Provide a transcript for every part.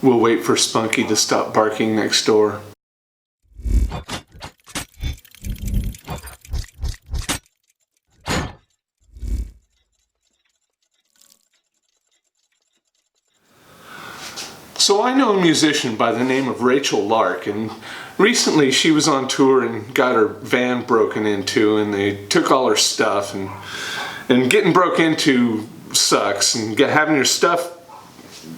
We'll wait for Spunky to stop barking next door. So I know a musician by the name of Rachel Lark, and recently she was on tour and got her van broken into, and they took all her stuff, and getting broke into sucks, and having your stuff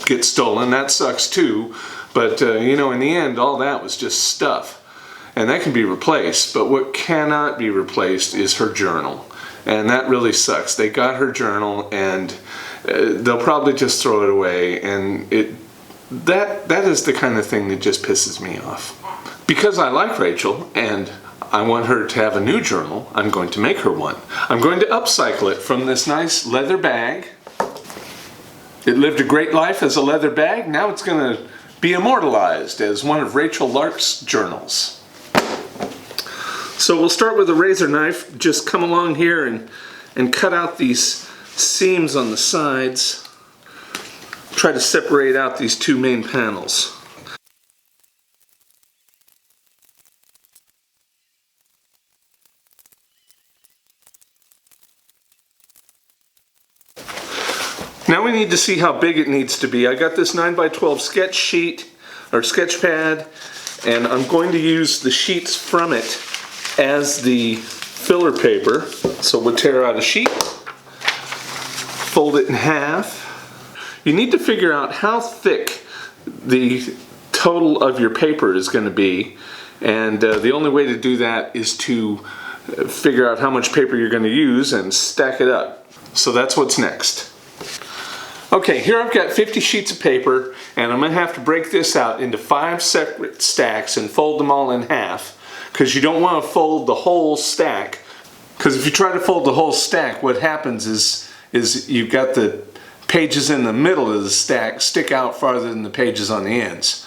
get stolen, that sucks too. But you know, in the end, all that was just stuff, and that can be replaced. But what cannot be replaced is her journal, and that really sucks. They got her journal, and they'll probably just throw it away, and that is the kind of thing that just pisses me off. Because I like Rachel and I want her to have a new journal, I'm going to make her one. I'm going to upcycle it from this nice leather bag. It lived a great life as a leather bag. Now it's going to be immortalized as one of Rachel Lark's journals. So we'll start with a razor knife. Just come along here and cut out these seams on the sides. Try to separate out these two main panels. Now we need to see how big it needs to be. I got this 9x12 sketch sheet or sketch pad, and I'm going to use the sheets from it as the filler paper. So we'll tear out a sheet, fold it in half. You need to figure out how thick the total of your paper is going to be, and the only way to do that is to figure out how much paper you're going to use and stack it up. So that's what's next. Okay, here I've got 50 sheets of paper, and I'm going to have to break this out into 5 separate stacks and fold them all in half, because you don't want to fold the whole stack, because if you try to fold the whole stack, what happens is you've got the pages in the middle of the stack stick out farther than the pages on the ends.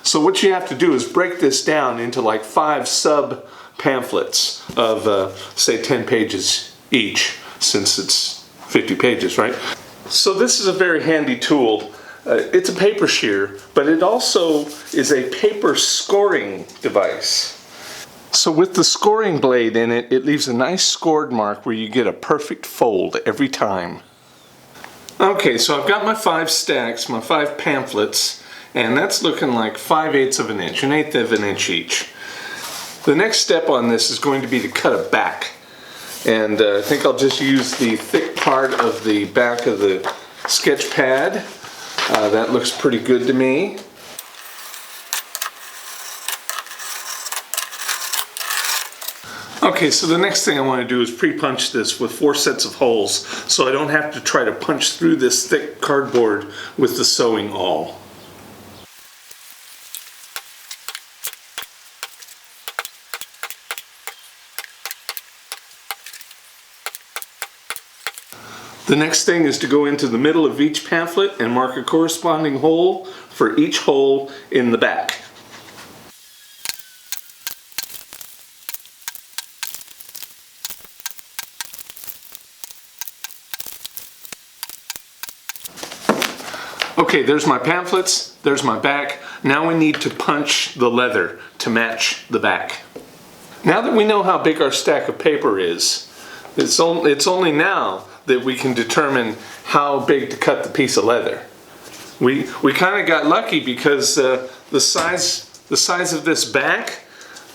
So what you have to do is break this down into like 5 sub pamphlets of say 10 pages each, since it's 50 pages, right? So this is a very handy tool. It's a paper shear, but it also is a paper scoring device. So with the scoring blade in it, it leaves a nice scored mark where you get a perfect fold every time. Okay, so I've got my 5 stacks, my 5 pamphlets, and that's looking like 5/8 of an inch, 1/8 of an inch each. The next step on this is going to be to cut a back. And I think I'll just use the thick part of the back of the sketch pad. That looks pretty good to me. Okay, so the next thing I want to do is pre-punch this with 4 sets of holes, so I don't have to try to punch through this thick cardboard with the sewing awl. The next thing is to go into the middle of each pamphlet and mark a corresponding hole for each hole in the back. Okay, there's my pamphlets, there's my back. Now we need to punch the leather to match the back. Now that we know how big our stack of paper is, it's only now that we can determine how big to cut the piece of leather. We kind of got lucky because the size of this back,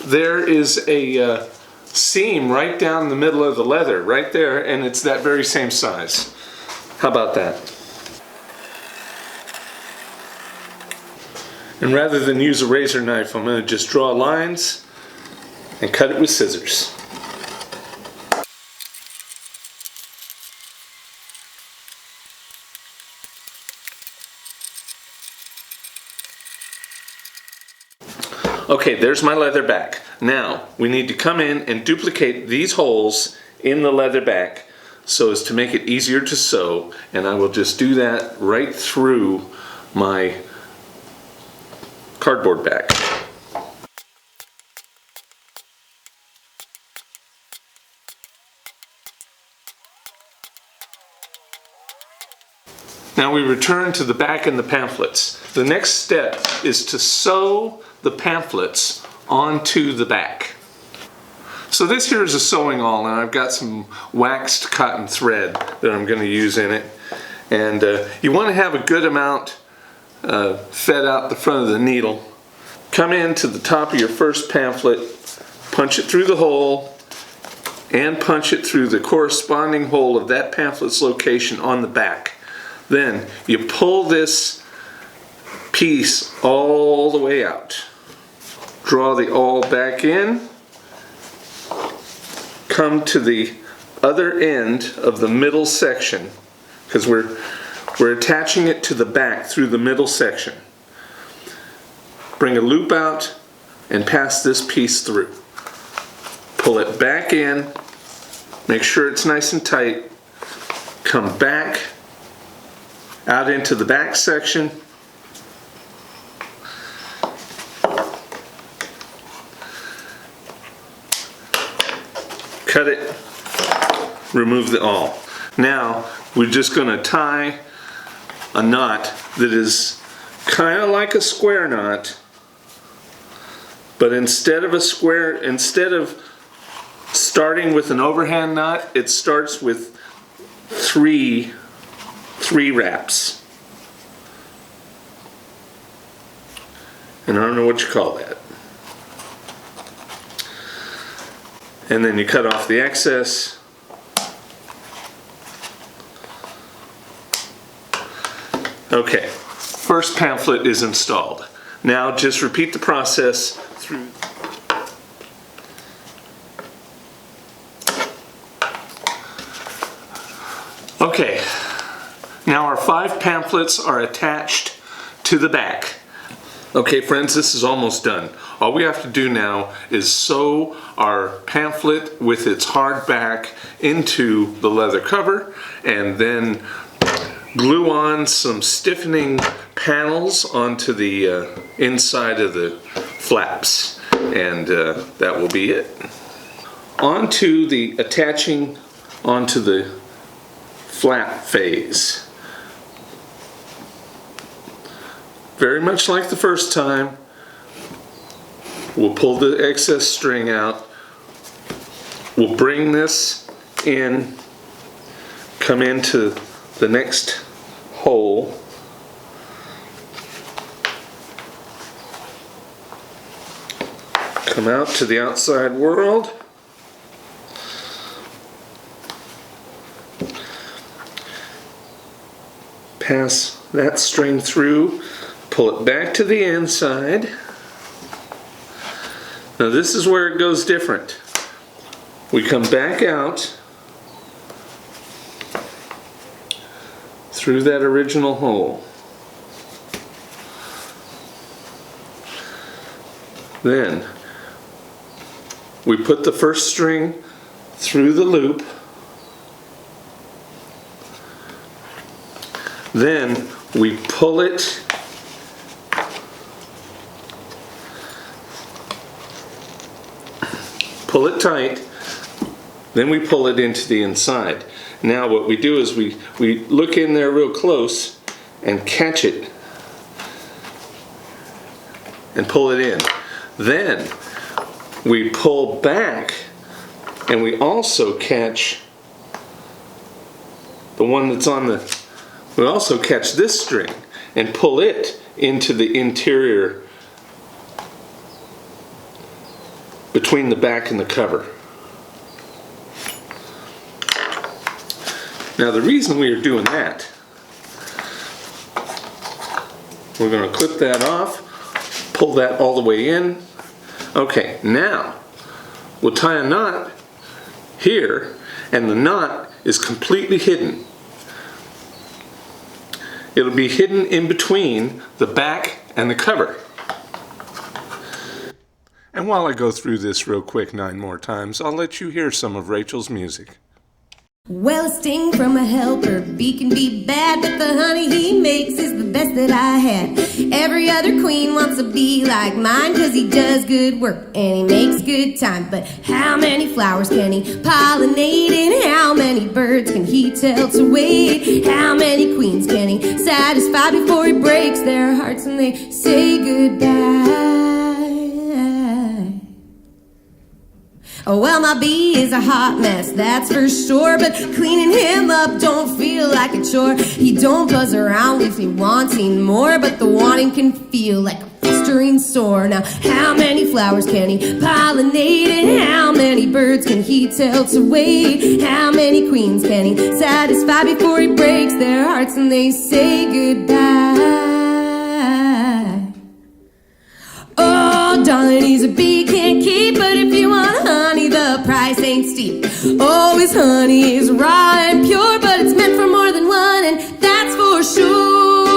there is a seam right down the middle of the leather, right there, and it's that very same size. How about that? And rather than use a razor knife, I'm going to just draw lines and cut it with scissors. Okay, there's my leather back. Now, we need to come in and duplicate these holes in the leather back so as to make it easier to sew, and I will just do that right through my cardboard back. Now we return to the back and the pamphlets. The next step is to sew the pamphlets onto the back. So this here is a sewing awl, and I've got some waxed cotton thread that I'm going to use in it. And you want to have a good amount fed out the front of the needle. Come into the top of your first pamphlet, punch it through the hole, and punch it through the corresponding hole of that pamphlet's location on the back. Then you pull this piece all the way out. Draw the awl back in. Come to the other end of the middle section, because we're attaching it to the back through the middle section. Bring a loop out and pass this piece through. Pull it back in, make sure it's nice and tight. Come back out into the back section. Cut it, remove the awl. Now we're just going to tie a knot that is kind of like a square knot, but instead of starting with an overhand knot, it starts with three wraps. And I don't know what you call that. And then you cut off the excess. Okay, first pamphlet is installed. Now just repeat the process through. Okay, now our 5 pamphlets are attached to the back. Okay friends, this is almost done. All we have to do now is sew our pamphlet with its hard back into the leather cover, and then glue on some stiffening panels onto the inside of the flaps, and that will be it. Onto the attaching onto the flap phase. Very much like the first time, we'll pull the excess string out. We'll bring this in, come into the next hole. Come out to the outside world. Pass that string through. Pull it back to the inside. Now this is where it goes different. We come back out through that original hole. Then we put the first string through the loop. Then we pull it tight, then we pull it into the inside. Now what we do is we look in there real close and catch it and pull it in. Then we pull back and we also catch the one that's on the, we also catch this string and pull it into the interior between the back and the cover. Now the reason we are doing that, we're going to clip that off, pull that all the way in. Okay, now we'll tie a knot here, and the knot is completely hidden. It'll be hidden in between the back and the cover. And while I go through this real quick 9 more times, I'll let you hear some of Rachel's music. Well, a sting from a helper bee can be bad, but the honey he makes is the best that I had. Every other queen wants a bee like mine, 'cause he does good work and he makes good time. But how many flowers can he pollinate, and how many birds can he tell to wait? How many queens can he satisfied before he breaks their hearts and they say goodbye. Oh, well, my bee is a hot mess, that's for sure, but cleaning him up don't feel like a chore. He don't buzz around if he wanting more, but the wanting can feel like a festering sore. Now, how many flowers can he pollinate, and how many birds can he tell to wait? How many queens can he satisfy before he breaks their hearts and they say goodbye? Oh, darling, he's a bee, can't keep, but if you want honey, the price ain't steep. Oh, his honey is raw and pure, but it's meant for more than one, and that's for sure.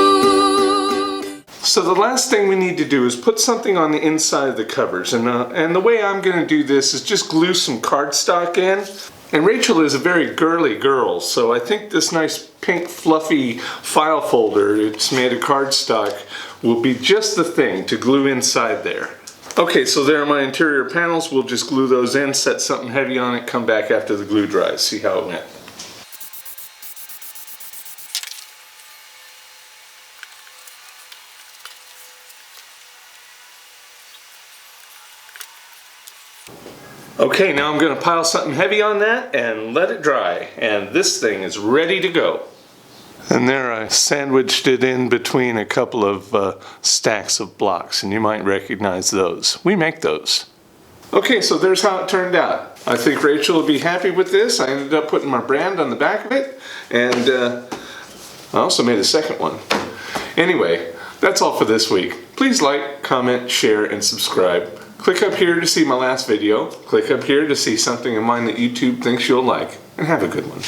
So the last thing we need to do is put something on the inside of the covers, and the way I'm going to do this is just glue some cardstock in. And Rachel is a very girly girl, so I think this nice pink fluffy file folder, it's made of cardstock, will be just the thing to glue inside there. Okay, so there are my interior panels. We'll just glue those in, set something heavy on it, come back after the glue dries, see how it went. Okay, now I'm going to pile something heavy on that and let it dry, and this thing is ready to go. And there I sandwiched it in between a couple of stacks of blocks, and you might recognize those. We make those. Okay, so there's how it turned out. I think Rachel will be happy with this. I ended up putting my brand on the back of it, and I also made a second one. Anyway, that's all for this week. Please like, comment, share, and subscribe. Click up here to see my last video. Click up here to see something of mine that YouTube thinks you'll like. And have a good one.